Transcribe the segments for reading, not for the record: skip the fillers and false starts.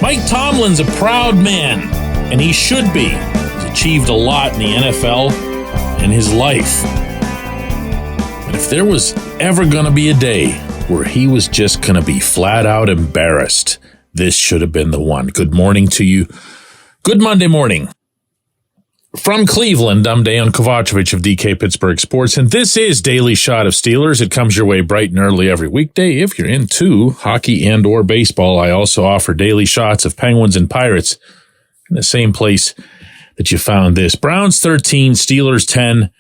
Mike Tomlin's a proud man, and he should be. He's achieved a lot in the NFL in his life. But if there was ever going to be a day where he was just going to be flat out embarrassed, this should have been the one. Good morning to you. Good Monday morning. From Cleveland, I'm Dejan Kovacevic of DK Pittsburgh Sports, and this is Daily Shot of Steelers. It comes your way bright and early every weekday. If you're into hockey and or baseball, I also offer daily shots of Penguins and Pirates in the same place that you found this. Browns 13, Steelers 10.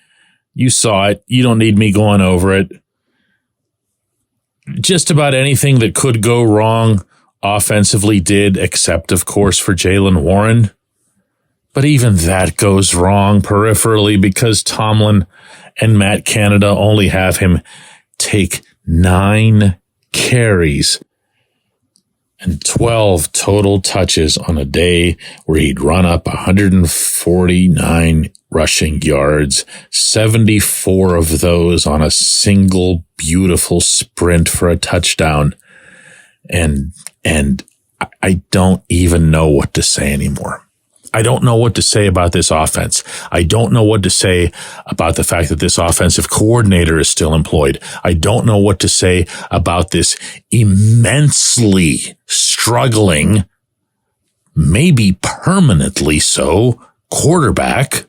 You saw it. You don't need me going over it. Just about anything that could go wrong offensively did, except, of course, for Jaylen Warren. But even that goes wrong peripherally because Tomlin and Matt Canada only have him take 9 carries and 12 total touches on a day where he'd run up 149 rushing yards, 74 of those on a single beautiful sprint for a touchdown. And I don't even know what to say anymore. I don't know what to say about this offense. I don't know what to say about the fact that this offensive coordinator is still employed. I don't know what to say about this immensely struggling, maybe permanently so, quarterback,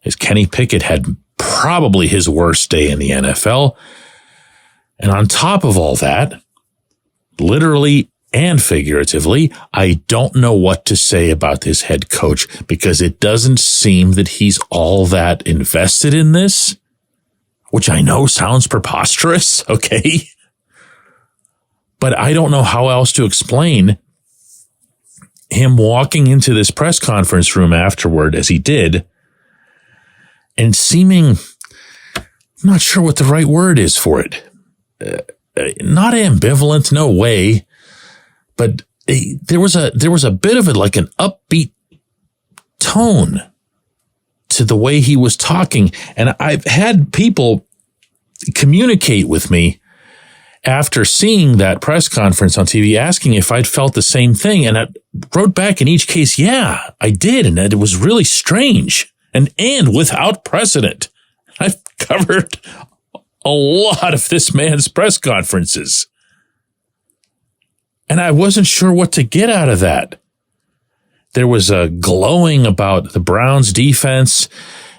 as Kenny Pickett had probably his worst day in the NFL. And on top of all that, literally and figuratively, I don't know what to say about this head coach because it doesn't seem that he's all that invested in this, which I know sounds preposterous, okay? But I don't know how else to explain him walking into this press conference room afterward as he did and seeming, I'm not sure what the right word is for it. Not ambivalent, no way. But there was a bit of like an upbeat tone to the way he was talking. And I've had people communicate with me after seeing that press conference on TV asking if I'd felt the same thing. And I wrote back in each case, yeah, I did. And it was really strange and without precedent. I've covered a lot of this man's press conferences. And I wasn't sure what to get out of that. There was a glowing about the Browns defense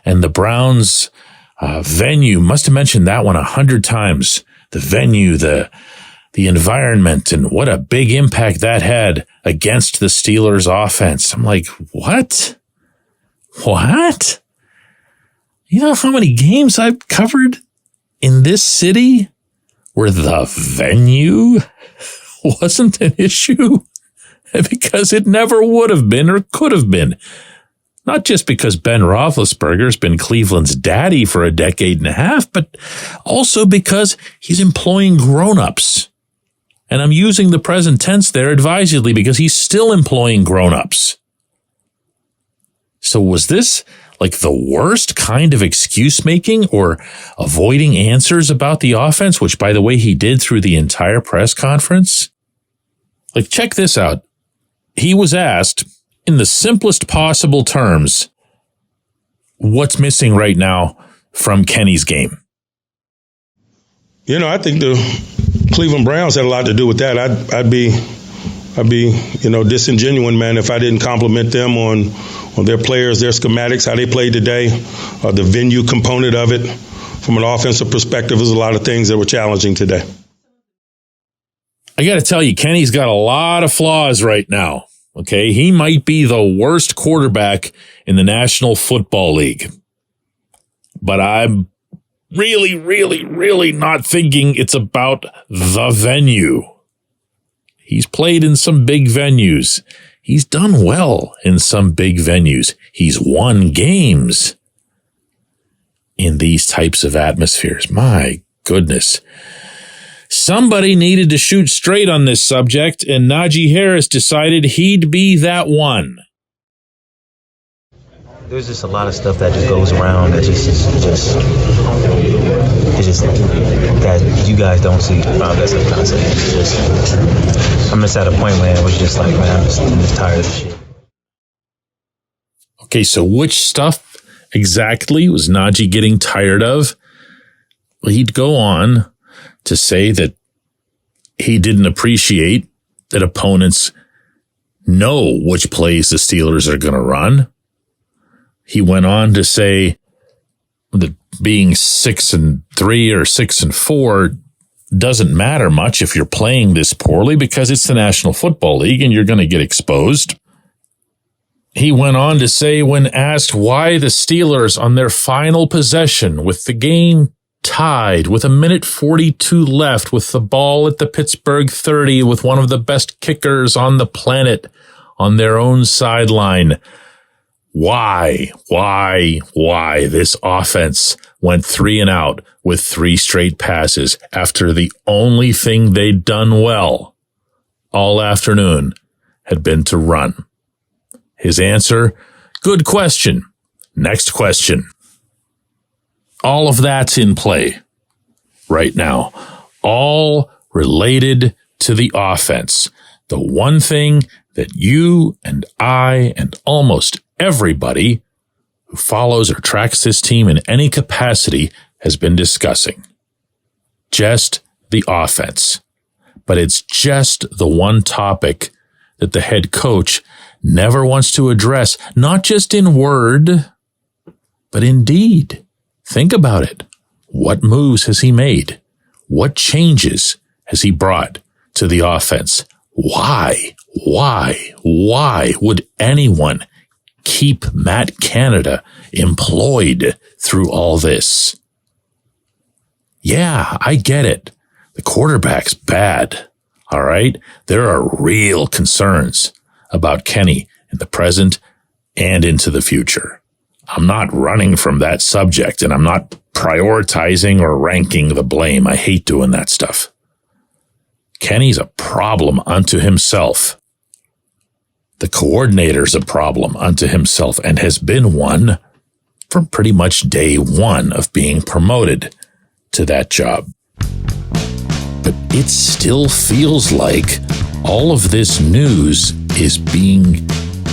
and the Browns venue. Must have mentioned that one 100 times. The venue, the environment, and what a big impact that had against the Steelers offense. I'm like, what? What? You know how many games I've covered in this city where the venue wasn't an issue? Because it never would have been or could have been. Not just because Ben Roethlisberger's been Cleveland's daddy for a decade and a half, but also because he's employing grown-ups. And I'm using the present tense there advisedly because he's still employing grown-ups. So was this like the worst kind of excuse making or avoiding answers about the offense, which, by the way, he did through the entire press conference? Like, check this out. He was asked in the simplest possible terms, what's missing right now from Kenny's game? You know, I think the Cleveland Browns had a lot to do with that. I'd be, disingenuous, man, if I didn't compliment them on their players, their schematics, how they played today, the venue component of it. From an offensive perspective, there's a lot of things that were challenging today. I got to tell you, Kenny's got a lot of flaws right now. Okay, he might be the worst quarterback in the National Football League. But I'm really, really, really not thinking it's about the venue. He's played in some big venues. He's done well in some big venues. He's won games in these types of atmospheres. My goodness. Somebody needed to shoot straight on this subject, and Najee Harris decided he'd be that one. There's just a lot of stuff that just goes around that just that you guys don't see. That's what I'm trying to say. I'm just at a point where it was just like, man, I'm just tired of this shit. Okay, so which stuff exactly was Najee getting tired of? Well, he'd go on to say that he didn't appreciate that opponents know which plays the Steelers are going to run. He went on to say that being 6-3 or 6-4 doesn't matter much if you're playing this poorly because it's the National Football League and you're going to get exposed. He went on to say, when asked why the Steelers on their final possession with the game tied with 1:42 left with the ball at the Pittsburgh 30 with one of the best kickers on the planet on their own sideline, why this offense went 3 and out with 3 straight passes after the only thing they'd done well all afternoon had been to run. His answer, good question. Next question. All of that's in play right now, all related to the offense. The one thing that you and I and almost everybody who follows or tracks this team in any capacity has been discussing. Just the offense. But it's just the one topic that the head coach never wants to address, not just in word, but in deed. Think about it. What moves has he made? What changes has he brought to the offense? Why would anyone keep Matt Canada employed through all this? Yeah, I get it. The quarterback's bad. All right. There are real concerns about Kenny in the present and into the future. I'm not running from that subject, and I'm not prioritizing or ranking the blame. I hate doing that stuff. Kenny's a problem unto himself. The coordinator's a problem unto himself and has been one from pretty much day one of being promoted to that job. But it still feels like all of this news is being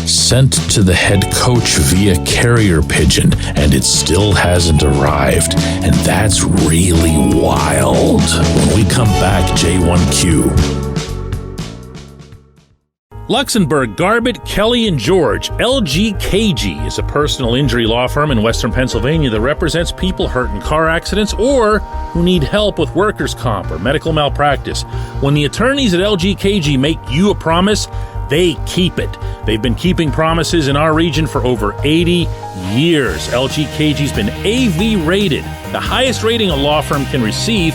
sent to the head coach via carrier pigeon, and it still hasn't arrived. And that's really wild. When we come back, J1Q. Luxembourg, Garbett, Kelly & George. LGKG is a personal injury law firm in Western Pennsylvania that represents people hurt in car accidents or who need help with workers' comp or medical malpractice. When the attorneys at LGKG make you a promise, they keep it. They've been keeping promises in our region for over 80 years. LGKG's been AV rated, the highest rating a law firm can receive,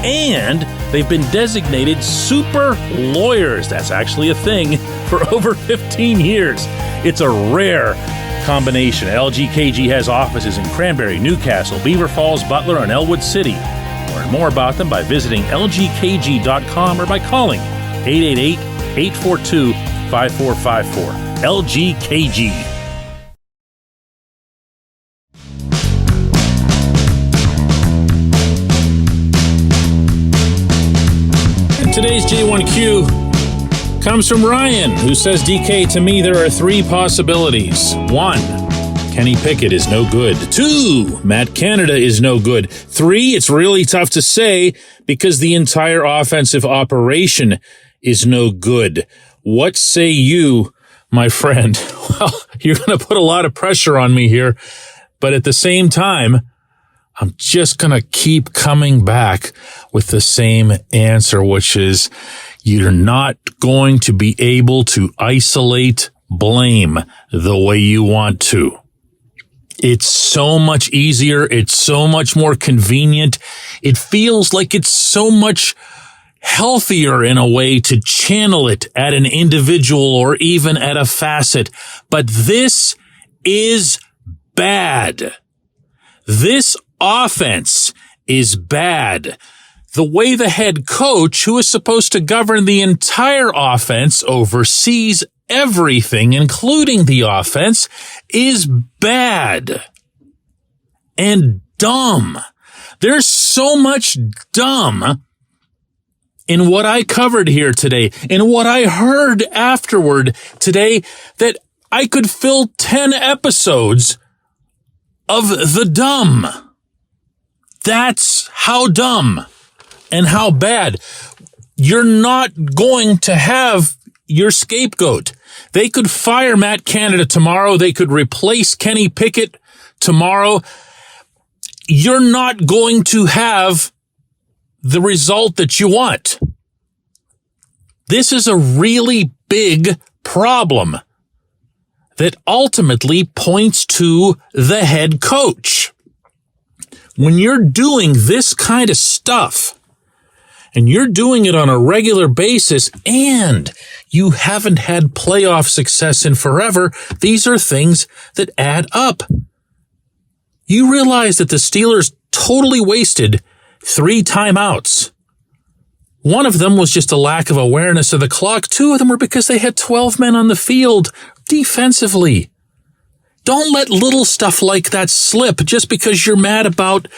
and they've been designated super lawyers. That's actually a thing for over 15 years. It's a rare combination. LGKG has offices in Cranberry, Newcastle, Beaver Falls, Butler, and Elwood City. Learn more about them by visiting lgkg.com or by calling 888-842-5454. LGKG. Today's J1Q comes from Ryan, who says, DK, to me, there are 3 possibilities. 1, Kenny Pickett is no good. 2, Matt Canada is no good. 3, it's really tough to say because the entire offensive operation is no good. What say you, my friend? Well, you're going to put a lot of pressure on me here, but at the same time, I'm just going to keep coming back with the same answer, which is you're not going to be able to isolate blame the way you want to. It's so much easier. It's so much more convenient. It feels like it's so much healthier in a way to channel it at an individual or even at a facet. But this is bad. This offense is bad. The way the head coach, who is supposed to govern the entire offense, oversees everything, including the offense, is bad and dumb. There's so much dumb in what I covered here today, in what I heard afterward today, that I could fill 10 episodes of the dumb. That's how dumb and how bad. You're not going to have your scapegoat. They could fire Matt Canada tomorrow. They could replace Kenny Pickett tomorrow. You're not going to have the result that you want. This is a really big problem that ultimately points to the head coach. When you're doing this kind of stuff, and you're doing it on a regular basis, and you haven't had playoff success in forever, these are things that add up. You realize that the Steelers totally wasted 3 timeouts. One of them was just a lack of awareness of the clock. 2 of them were because they had 12 men on the field defensively. Don't let little stuff like that slip just because you're mad about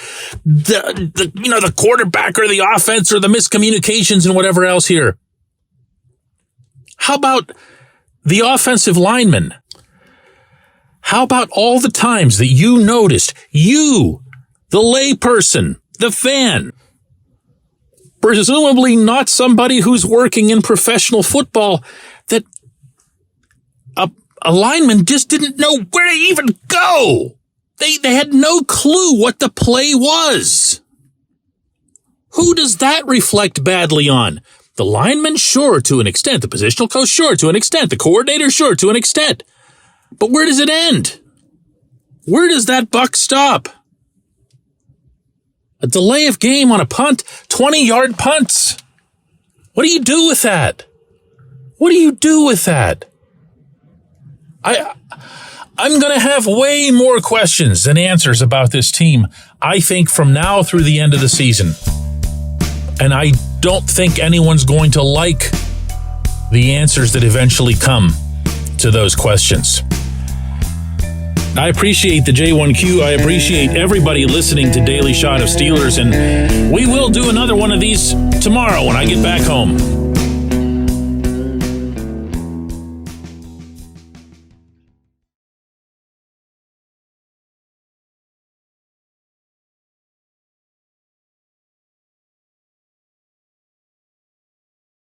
the quarterback or the offense or the miscommunications and whatever else here. How about the offensive lineman? How about all the times that you noticed, you, the layperson, the fan, presumably not somebody who's working in professional football, that a lineman just didn't know where to even go. They had no clue what the play was. Who does that reflect badly on? The lineman, sure, to an extent. The positional coach, sure, to an extent. The coordinator, sure, to an extent. But where does it end? Where does that buck stop? A delay of game on a punt, 20-yard punts. What do you do with that? What do you do with that? I'm going to have way more questions than answers about this team, I think, from now through the end of the season. And I don't think anyone's going to like the answers that eventually come to those questions. I appreciate the J1Q. I appreciate everybody listening to Daily Shot of Steelers, and we will do another one of these tomorrow when I get back home.